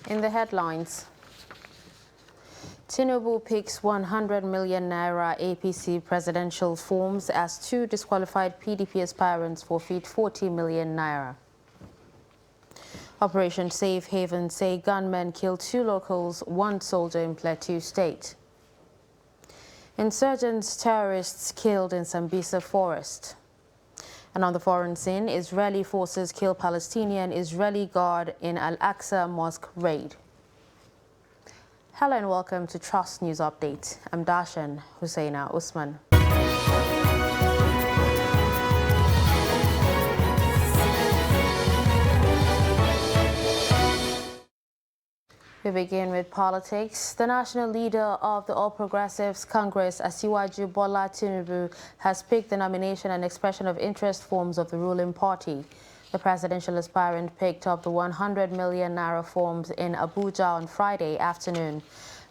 In the headlines, Tinubu picks 100 million naira APC presidential forms as 2 disqualified PDP aspirants forfeit 40 million naira. Operation Safe Haven say gunmen killed 2 locals, 1 soldier in Plateau State. Insurgents, terrorists killed in Sambisa forest. And on the foreign scene, Israeli forces kill Palestinian-Israeli guard in Al-Aqsa Mosque raid. Hello and welcome to Trust News Update. I'm Darshan Hussaina Usman. We begin with politics. The national leader of the All Progressives Congress, Asiwaju Bola Tinubu, has picked the nomination and expression of interest forms of the ruling party. The presidential aspirant picked up the 100 million naira forms in Abuja on Friday afternoon.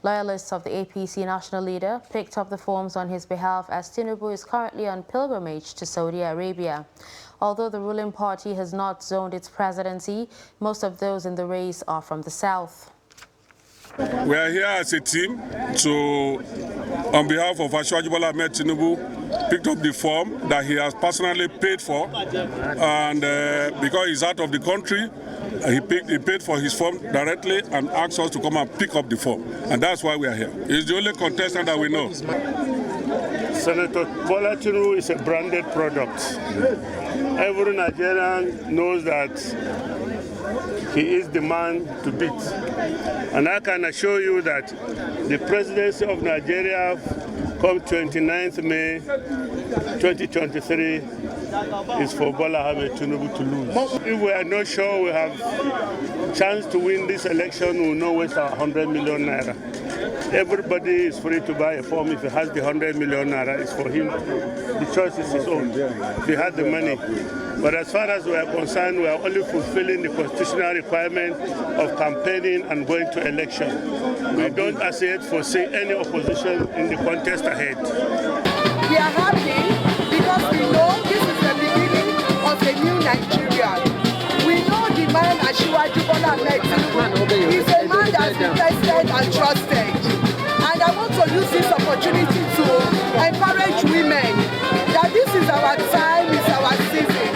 Loyalists of the APC national leader picked up the forms on his behalf as Tinubu is currently on pilgrimage to Saudi Arabia. Although the ruling party has not zoned its presidency, most of those in the race are from the south. We are here as a team to, on behalf of Asiwaju Bola Ahmed Tinubu, picked up the form that he has personally paid for, and because he's out of the country, he paid for his form directly and asked us to come and pick up the form, and that's why we are here. He's the only contestant that we know. Senator Bola Tinubu is a branded product. Every Nigerian knows that he is the man to beat. And I can assure you that the presidency of Nigeria come 29th May 2023 is for Bola Ahmed Tinubu to lose. If we are not sure we have chance to win this election, we will not waste our 100 million naira. Everybody is free to buy a form. If he has the 100 million naira, it's for him. The choice is his own, if he has the money. But as far as we are concerned, we are only fulfilling the constitutional requirement of campaigning and going to election. We don't as yet foresee any opposition in the contest ahead. We are happy because we know this is the beginning of a new Nigeria. We know the man Asiwaju Bola Ahmed Tinubu is a man that has been tested and trusted. And I want to use this opportunity to encourage women that this is our time, it's our season.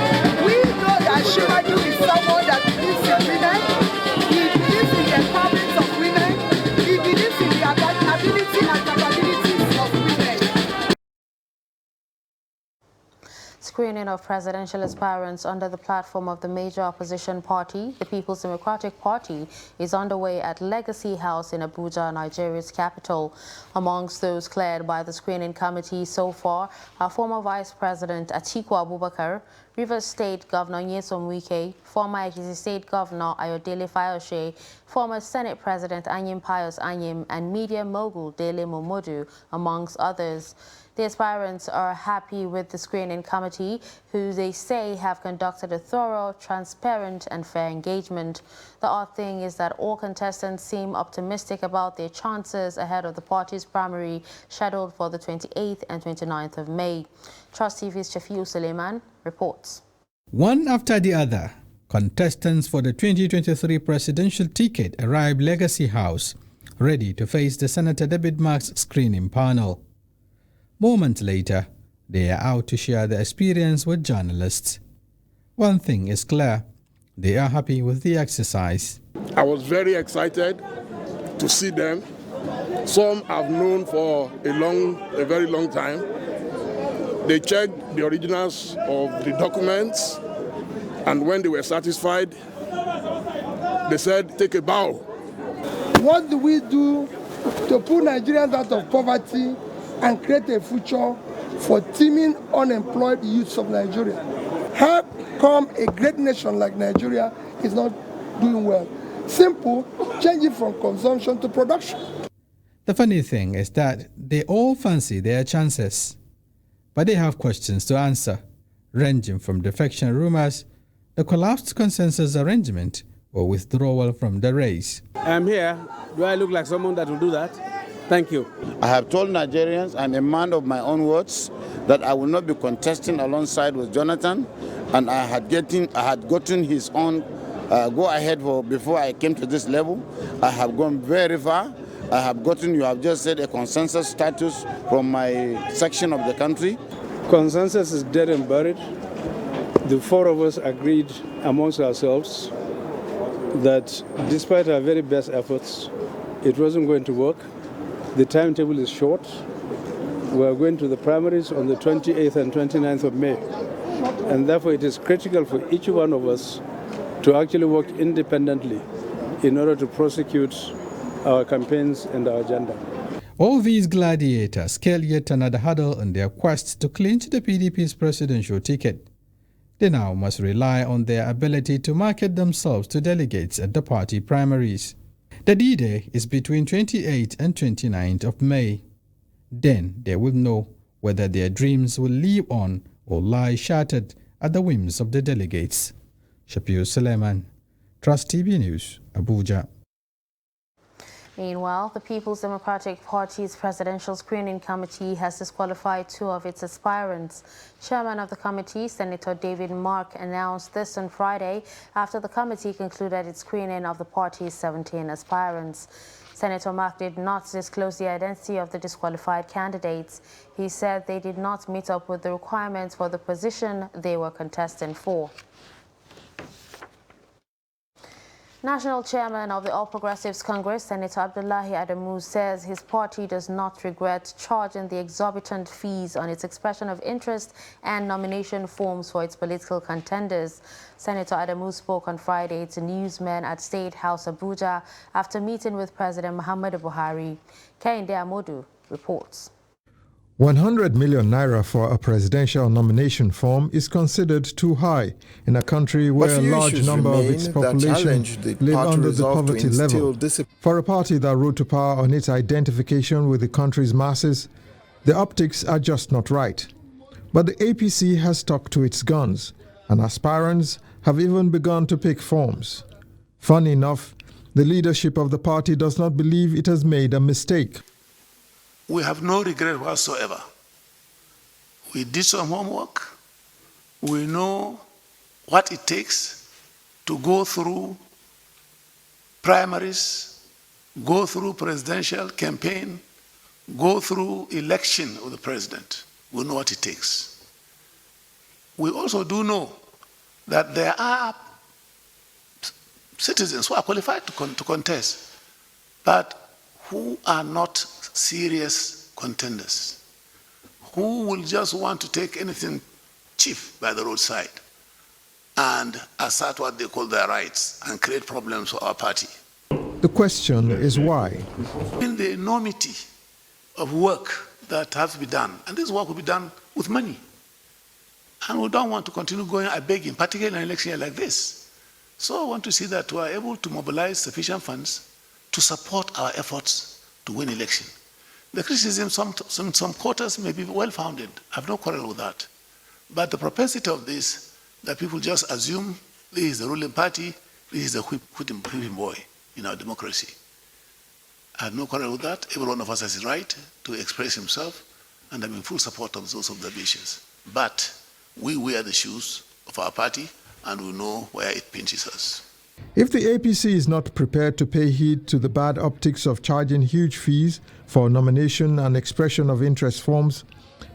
We know that Asiwaju is someone that believes in women. He believes in the empowerment of women. He believes in the ability and capabilities of women. Screening of presidential aspirants under the platform of the major opposition party, the People's Democratic Party, is underway at Legacy House in Abuja, Nigeria's capital. Amongst those cleared by the screening committee so far are former Vice President Atiku Abubakar, Rivers State Governor Nyesom Wike, former Ekiti State Governor Ayodele Fayose, former Senate President Anyim Pius Anyim, and media mogul Dele Momodu, amongst others. The aspirants are happy with the screening committee, who they say have conducted a thorough, transparent and fair engagement. The odd thing is that all contestants seem optimistic about their chances ahead of the party's primary scheduled for the 28th and 29th of May. Trust TV's Shafiu Suleiman reports. One after the other, contestants for the 2023 presidential ticket arrived Legacy House, ready to face the Senator David Marks screening panel. Moments later, they are out to share their experience with journalists. One thing is clear, they are happy with the exercise. I was very excited to see them. Some I've known for a very long time. They checked the originals of the documents, and when they were satisfied, they said, take a bow. What do we do to put Nigerians out of poverty and create a future for teeming unemployed youths of Nigeria? How come a great nation like Nigeria is not doing well? Simple, changing from consumption to production. The funny thing is that they all fancy their chances, but they have questions to answer, ranging from defection rumors, the collapsed consensus arrangement, or withdrawal from the race. I'm here. Do I look like someone that will do that? Thank you. I have told Nigerians, I'm a man of my own words, that I will not be contesting alongside with Jonathan, and I had gotten his own go ahead for before I came to this level. I have gone very far. I have gotten, you have just said, a consensus status from my section of the country. Consensus is dead and buried. The four of us agreed amongst ourselves that despite our very best efforts, it wasn't going to work. The timetable is short. We are going to the primaries on the 28th and 29th of May. And therefore it is critical for each one of us to actually work independently in order to prosecute our campaigns and our agenda. All these gladiators scale yet another hurdle in their quest to clinch the PDP's presidential ticket. They now must rely on their ability to market themselves to delegates at the party primaries. The D-Day is between 28th and 29th of May. Then they will know whether their dreams will live on or lie shattered at the whims of the delegates. Shapir Suleiman, Trust TV News, Abuja. Meanwhile, the People's Democratic Party's Presidential Screening Committee has disqualified 2 of its aspirants. Chairman of the committee, Senator David Mark, announced this on Friday after the committee concluded its screening of the party's 17 aspirants. Senator Mark did not disclose the identity of the disqualified candidates. He said they did not meet up with the requirements for the position they were contesting for. National Chairman of the All Progressives Congress, Senator Abdullahi Adamu, says his party does not regret charging the exorbitant fees on its expression of interest and nomination forms for its political contenders. Senator Adamu spoke on Friday to newsmen at State House Abuja after meeting with President Muhammadu Buhari. Kehinde Amodu reports. 100 million naira for a presidential nomination form is considered too high in a country where a large number of its population live under the poverty level. For a party that rode to power on its identification with the country's masses, the optics are just not right. But the APC has stuck to its guns, and aspirants have even begun to pick forms. Funny enough, the leadership of the party does not believe it has made a mistake. We have no regret whatsoever. We did some homework. We know what it takes to go through primaries, go through presidential campaign, go through election of the president. We know what it takes. We also do know that there are citizens who are qualified to contest, but who are not serious contenders, who will just want to take anything cheap by the roadside and assert what they call their rights and create problems for our party. The question is why? In the enormity of work that has to be done, and this work will be done with money, and we don't want to continue going begging, particularly in an election year like this. So I want to see that we are able to mobilize sufficient funds to support our efforts to win election. The criticism some quarters may be well-founded. I have no quarrel with that. But the propensity of this, that people just assume this is the ruling party, this is the whipping boy in our democracy. I have no quarrel with that. Every one of us has his right to express himself, and I'm in full support of those observations. But we wear the shoes of our party, and we know where it pinches us. If the APC is not prepared to pay heed to the bad optics of charging huge fees for nomination and expression of interest forms,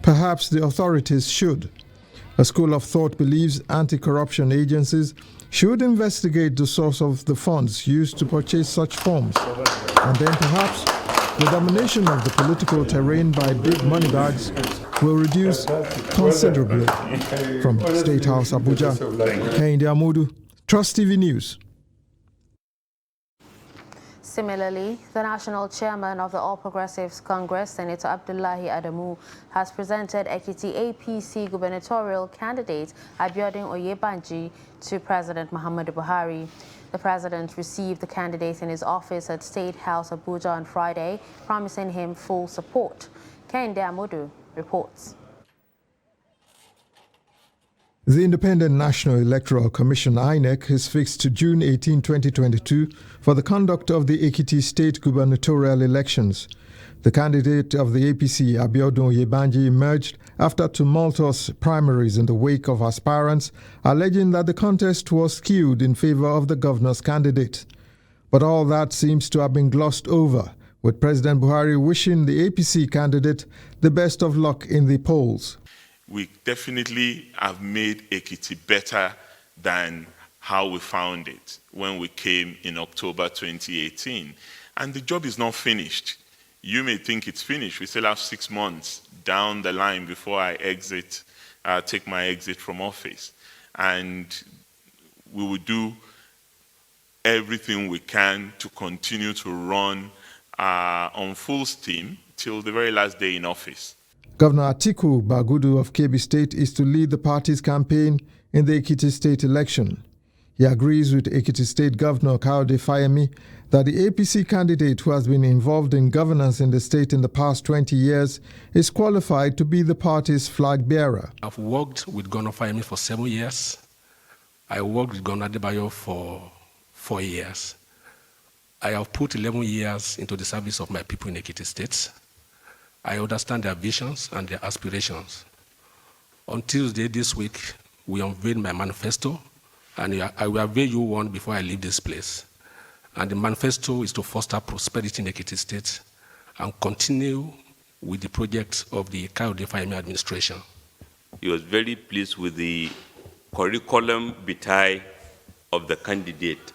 perhaps the authorities should. A school of thought believes anti-corruption agencies should investigate the source of the funds used to purchase such forms, and then perhaps the domination of the political terrain by big money bags will reduce considerably. From State House Abuja, Kehinde Amodu, Trust TV News. Similarly, the national chairman of the All Progressives Congress, Senator Abdullahi Adamu, has presented Ekiti APC gubernatorial candidate Abiodun Oyebanji to President Muhammadu Buhari. The president received the candidate in his office at State House Abuja on Friday, promising him full support. Kehinde Amodu reports. The Independent National Electoral Commission (INEC) is fixed to June 18, 2022 for the conduct of the Ekiti State gubernatorial elections. The candidate of the APC, Abiodun Oyebanji, emerged after tumultuous primaries in the wake of aspirants, alleging that the contest was skewed in favor of the governor's candidate. But all that seems to have been glossed over, with President Buhari wishing the APC candidate the best of luck in the polls. We definitely have made Ekiti better than how we found it when we came in October 2018. And the job is not finished. You may think it's finished. We still have 6 months down the line before I take my exit from office. And we will do everything we can to continue to run on full steam till the very last day in office. Governor Atiku Bagudu of Kebbi State is to lead the party's campaign in the Ekiti State election. He agrees with Ekiti State Governor Kayode Fayemi that the APC candidate who has been involved in governance in the state in the past 20 years is qualified to be the party's flag bearer. I've worked with Governor Fayemi for 7 years. I worked with Governor Adebayo for 4 years. I have put 11 years into the service of my people in Ekiti State. I understand their visions and their aspirations. On Tuesday this week, we unveiled my manifesto, and I will unveil you one before I leave this place. And the manifesto is to foster prosperity in Ekiti State and continue with the project of the Kayode Fayemi administration. He was very pleased with the curriculum vitae of the candidate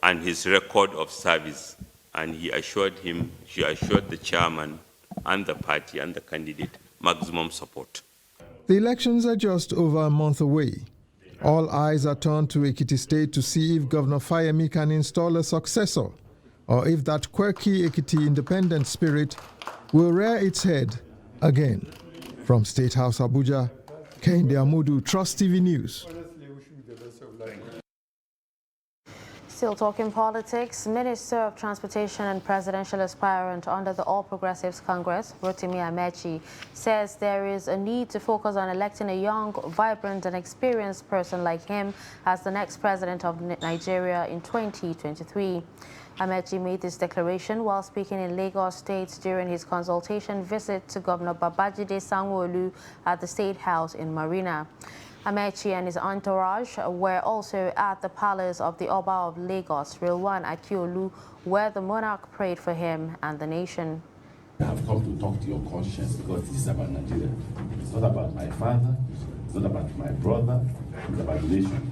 and his record of service. And she assured the chairman and the party and the candidate maximum support. The elections are just over a month away. All eyes are turned to Ekiti State to see if Governor Fayemi can install a successor, or if that quirky Ekiti independent spirit will rear its head again. From State House Abuja, Kehinde Amudu, Trust TV News. Still talking politics, Minister of Transportation and presidential aspirant under the All Progressives Congress, Rotimi Amechi, says there is a need to focus on electing a young, vibrant and experienced person like him as the next president of Nigeria in 2023. Amechi made this declaration while speaking in Lagos State during his consultation visit to Governor Babajide Sanwo-Olu at the State House in Marina. Amechi and his entourage were also at the palace of the Oba of Lagos, Rilwan Akiolu, where the monarch prayed for him and the nation. I have come to talk to your conscience because this is about Nigeria. It's not about my father, it's not about my brother, it's about the nation.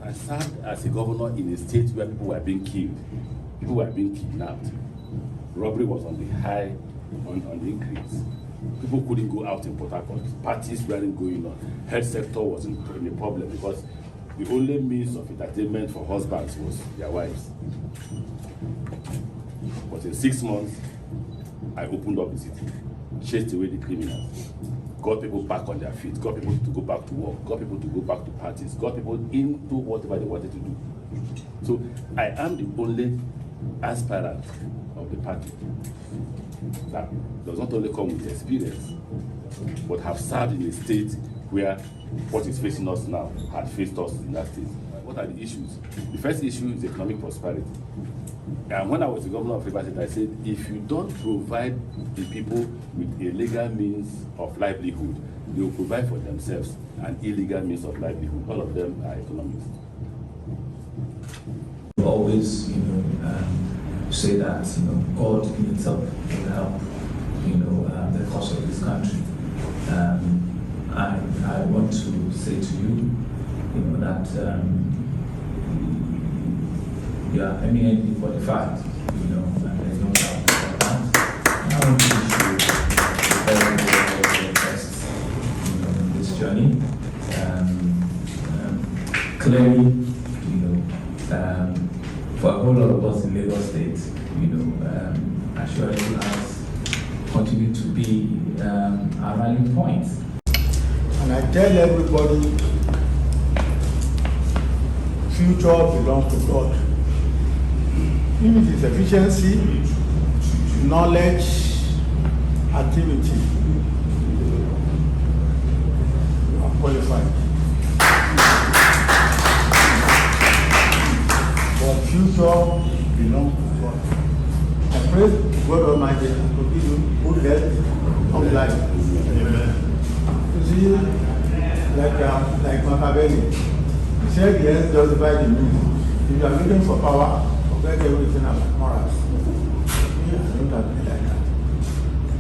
I served as a governor in a state where people were being killed, people were being kidnapped. Robbery was on the increase. People couldn't go out in Port Harcourt. Parties weren't going on. Health sector was in a problem because the only means of entertainment for husbands was their wives. But in 6 months, I opened up the city, chased away the criminals, got people back on their feet, got people to go back to work, got people to go back to parties, got people into whatever they wanted to do. So I am the only aspirant of the party that does not only come with experience, but have served in a state where what is facing us now had faced us in that state. What are the issues? The first issue is economic prosperity. And when I was the governor of Rivers State, I said, if you don't provide the people with a legal means of livelihood, they will provide for themselves an illegal means of livelihood. All of them are economists. Always, say that God in itself will help the cause of this country. I want to say to you, that you are eminently qualified, and there's no doubt about that. I want to wish you the very best in this journey. Clearly, for a whole lot of us in Lagos State, assuredly has continued to be a rallying point. And I tell everybody, future belongs to God. If it is efficiency, knowledge, activity, you are qualified. But future belongs to God. pray God Almighty to give you good health, long life. Amen. You see, like Machiavelli, he said, yes, justify the means. If you are looking for power, forget everything about morals. Me, I don't agree like that.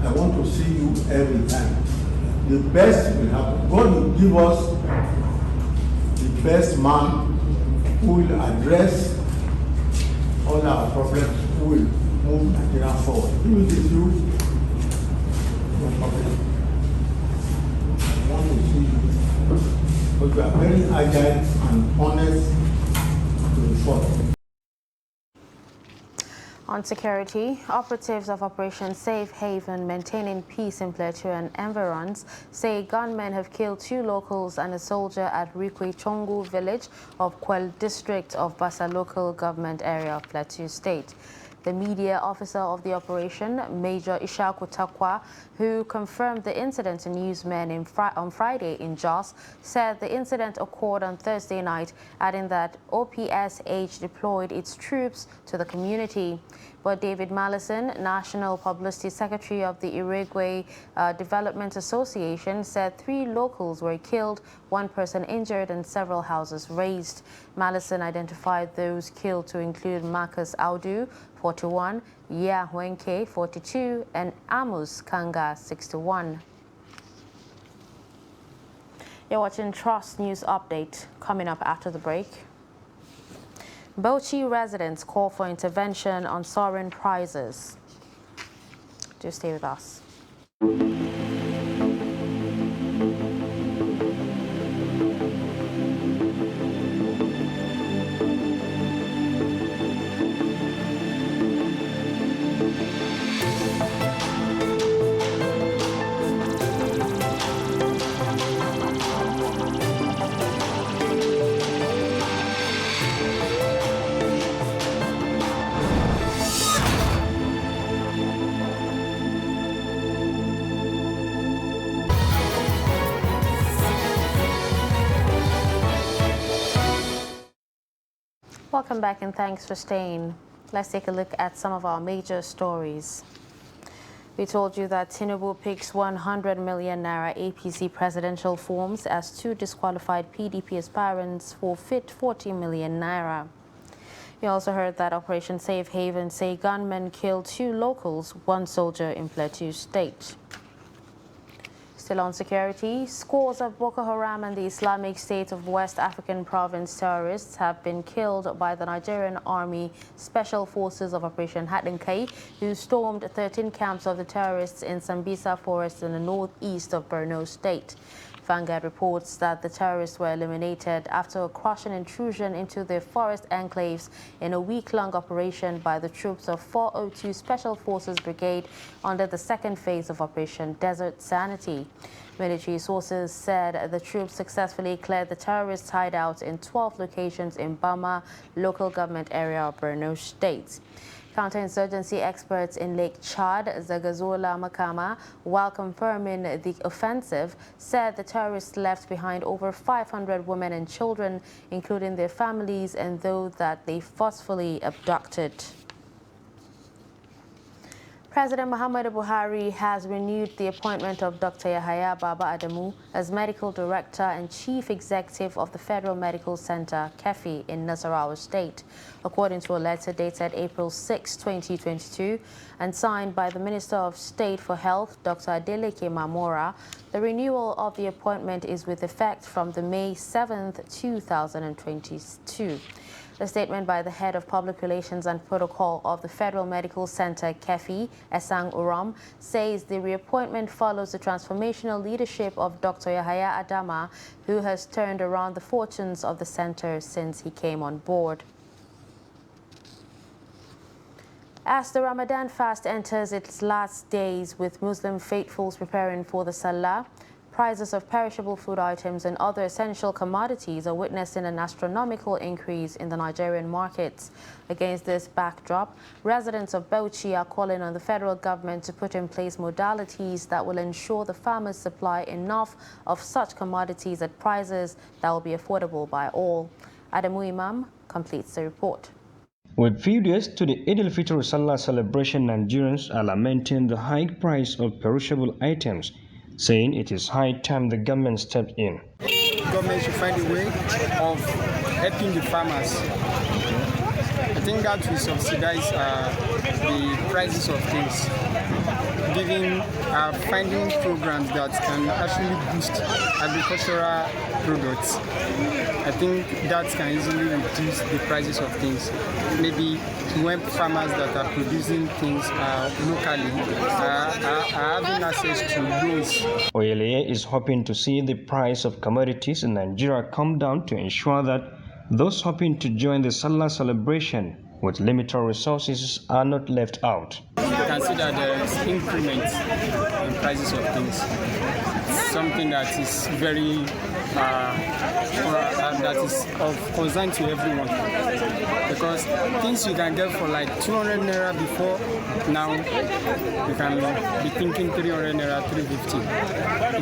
I want to see you every time. The best will happen. God will give us the best man who will address all our problems, who will move Nigeria forward. If it is you, no problem. I want to see you. But you are very agile and honest to the fault. On security, operatives of Operation Safe Haven maintaining peace in Plateau and environs say gunmen have killed 2 locals and a soldier at Rikwe Chongu village of Kwel district of Bassa local government area of Plateau State. The media officer of the operation, Major Ishaku Takwa, who confirmed the incident to newsmen on Friday in Jos, said the incident occurred on Thursday night, adding that OPSH deployed its troops to the community. But David Mallison, National Publicity Secretary of the Irigwe Development Association, said 3 locals were killed, 1 person injured, and several houses razed. Mallison identified those killed to include Marcus Audu, 41, Ya Wenke, 42, and Amos Kanga, 61. You're watching Trust News Update, coming up after the break. Bauchi residents call for intervention on soaring prices. Do stay with us. Welcome back and thanks for staying. Let's take a look at some of our major stories. We told you that Tinubu picks 100 million naira APC presidential forms as 2 disqualified PDP aspirants forfeit 40 million naira. You also heard that Operation Safe Haven say gunmen killed 2 locals, 1 soldier in Plateau State. Still on security, scores of Boko Haram and the Islamic State of West African Province terrorists have been killed by the Nigerian Army Special Forces of Operation Hatinkai, who stormed 13 camps of the terrorists in Sambisa Forest in the northeast of Borno State. Vanguard reports that the terrorists were eliminated after a crushing intrusion into their forest enclaves in a week-long operation by the troops of 402 Special Forces Brigade under the 2nd phase of Operation Desert Sanity. Military sources said the troops successfully cleared the terrorist hideouts in 12 locations in Bama, local government area of Borno State. Counterinsurgency experts in Lake Chad, Zagazola Makama, while confirming the offensive, said the terrorists left behind over 500 women and children, including their families and those that they forcefully abducted. President Muhammadu Buhari has renewed the appointment of Dr. Yahaya Baba Adamu as Medical Director and Chief Executive of the Federal Medical Center, KEFI, in Nasarawa State, according to a letter dated April 6, 2022, and signed by the Minister of State for Health, Dr. Adeleke Mamora. The renewal of the appointment is with effect from the May 7, 2022. The statement by the head of Public Relations and Protocol of the Federal Medical Center, KEFI, Esang Uram, says the reappointment follows the transformational leadership of Dr. Yahaya Adama, who has turned around the fortunes of the center since he came on board. As the Ramadan fast enters its last days with Muslim faithfuls preparing for the Salah, prices of perishable food items and other essential commodities are witnessing an astronomical increase in the Nigerian markets. Against this backdrop, residents of Bauchi are calling on the federal government to put in place modalities that will ensure the farmers supply enough of such commodities at prices that will be affordable by all. Adamu Imam completes the report. With few days to the Eid al-Fitr Salah celebration, Nigerians are lamenting the high price of perishable items, saying it is high time the government stepped in. The government should find a way of helping the farmers. I think that will subsidize the prices of things, finding programs that can actually boost agricultural products. I think that can easily reduce the prices of things. Maybe when farmers that are producing things locally are having access to loans. Oyeleye is hoping to see the price of commodities in Nigeria come down to ensure that those hoping to join the Salah celebration with limited resources are not left out. You can see that there is increment in prices of things. Something that is very that is of concern to everyone, because things you can get for like 200 naira before, now you can be thinking 300 naira, 350.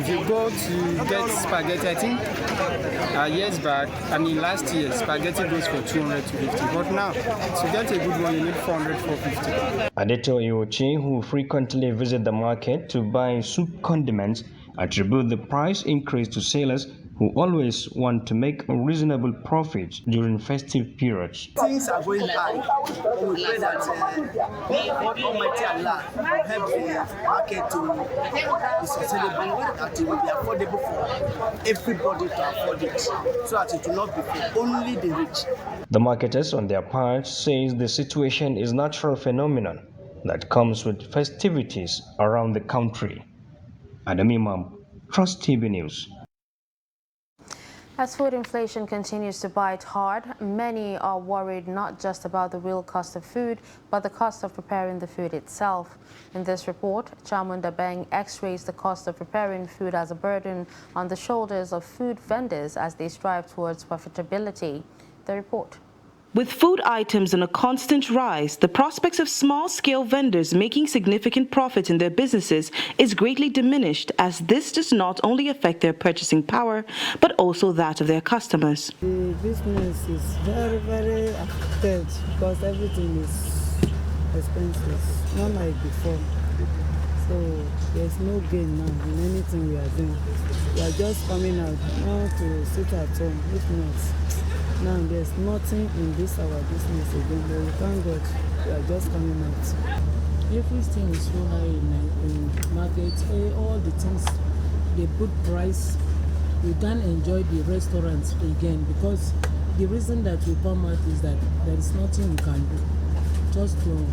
If you go to get spaghetti, I think years back, last year, spaghetti goes for 200 to 50, but now to get a good one you need 400, 450. Adeto Iochi, who frequently visit the market to buy soup condiments, attribute the price increase to sailors who always want to make a reasonable profit during festive periods. Things are going high. We pray that God Almighty Allah help the market to be sustainable, that it will be affordable for everybody to afford it, so that it will not be for only the rich. The marketers, on their part, says the situation is a natural phenomenon that comes with festivities around the country. Adam Imam, Trust TV News. As food inflation continues to bite hard, many are worried not just about the real cost of food, but the cost of preparing the food itself. In this report, Chamunda Beng x-rays the cost of preparing food as a burden on the shoulders of food vendors as they strive towards profitability. The report. With food items on a constant rise, the prospects of small-scale vendors making significant profit in their businesses is greatly diminished, as this does not only affect their purchasing power, but also that of their customers. The business is very, very affected because everything is expensive, not like before. So there's no gain now in anything we are doing. We are just coming out not to sit at home, if not. Now there's nothing in this our business again, but we thank God we are just coming out. Everything is so high in market. All the things they put price, we can't enjoy the restaurants again, because the reason that we come out is that there is nothing we can do. Just to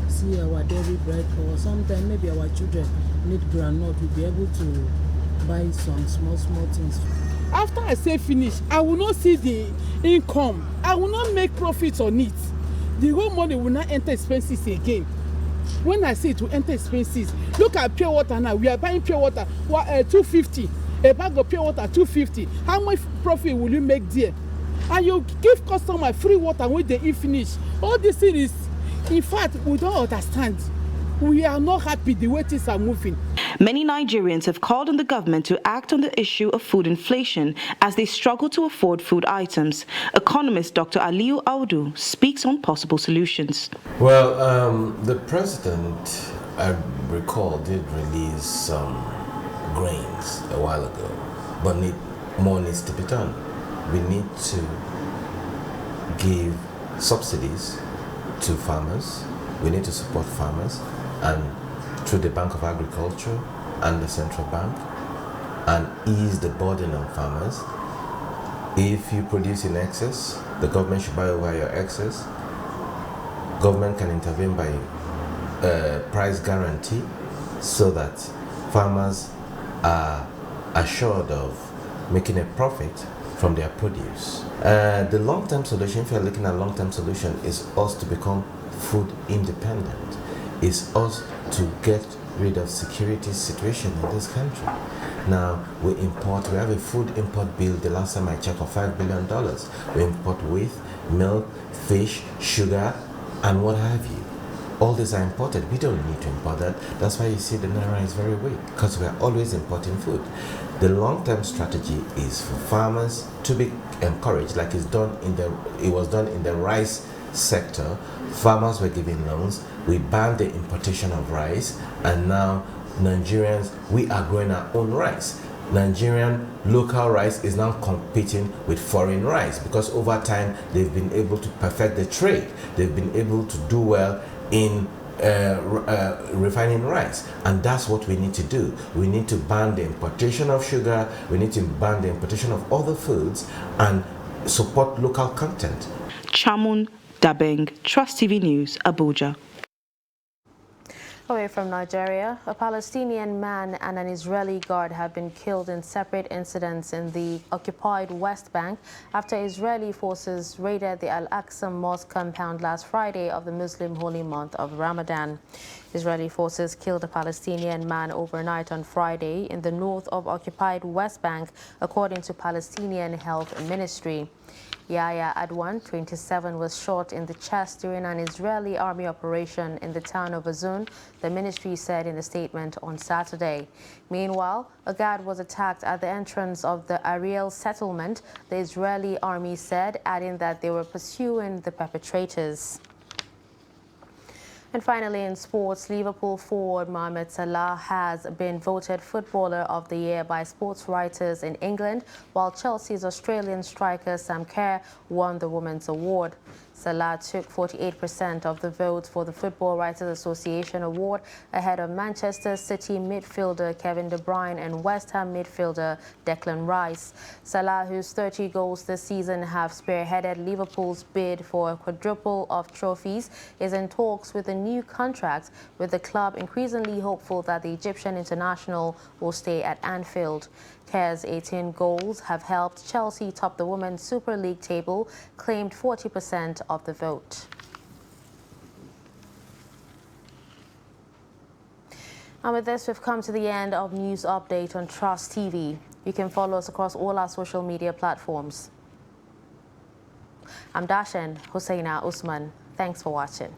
see our daily bread, or sometimes maybe our children need granite, we'll be able to buy some small things. After I say finish, I will not see the income. I will not make profits on it. The whole money will not enter expenses again. When I say it will enter expenses, look at pure water now. We are buying pure water 250. A bag of pure water 250. How much profit will you make there? And you give customer free water when they eat finish. All this thing is, in fact, we don't understand. We are not happy the way things are moving. Many Nigerians have called on the government to act on the issue of food inflation as they struggle to afford food items. Economist Dr. Aliyu Audu speaks on possible solutions. Well, the president, I recall, did release some grains a while ago, but more needs to be done. We need to give subsidies to farmers. We need to support farmers, and through the Bank of Agriculture and the Central Bank, and ease the burden on farmers. If you produce in excess, the government should buy over your excess. Government can intervene by price guarantee so that farmers are assured of making a profit from their produce. The long-term solution, if you're looking at long-term solution, is us to become food independent. Is us to get rid of security situation in this country. Now we have a food import bill, the last time I checked, of $5 billion. We import wheat, milk, fish, sugar, and what have you. All these are imported. We don't need to import that. That's why you see the Naira is very weak, because we are always importing food. The long-term strategy is for farmers to be encouraged, like it was done in the rice sector. Farmers were given loans. We banned the importation of rice, and now Nigerians, we are growing our own rice. Nigerian local rice is now competing with foreign rice because over time they've been able to perfect the trade. They've been able to do well in refining rice, and that's what we need to do. We need to ban the importation of sugar, we need to ban the importation of other foods and support local content. Chamun Dabeng, Trust TV News, Abuja. Away from Nigeria, a Palestinian man and an Israeli guard have been killed in separate incidents in the occupied West Bank after Israeli forces raided the Al-Aqsa Mosque compound last Friday of the Muslim holy month of Ramadan. Israeli forces killed a Palestinian man overnight on Friday in the north of occupied West Bank, according to Palestinian Health Ministry. Yahya Adwan, 27, was shot in the chest during an Israeli army operation in the town of Azun, the ministry said in a statement on Saturday. Meanwhile, a guard was attacked at the entrance of the Ariel settlement, the Israeli army said, adding that they were pursuing the perpetrators. And finally, in sports, Liverpool forward Mohamed Salah has been voted Footballer of the Year by sports writers in England, while Chelsea's Australian striker Sam Kerr won the Women's Award. Salah took 48% of the votes for the Football Writers Association Award, ahead of Manchester City midfielder Kevin De Bruyne and West Ham midfielder Declan Rice. Salah, whose 30 goals this season have spearheaded Liverpool's bid for a quadruple of trophies, is in talks with a new contract, with the club increasingly hopeful that the Egyptian international will stay at Anfield. Kerr's 18 goals have helped Chelsea top the Women's Super League table, claimed 40% of the vote. And with this, we've come to the end of News Update on Trust TV. You can follow us across all our social media platforms. I'm Dashan Husseina Usman. Thanks for watching.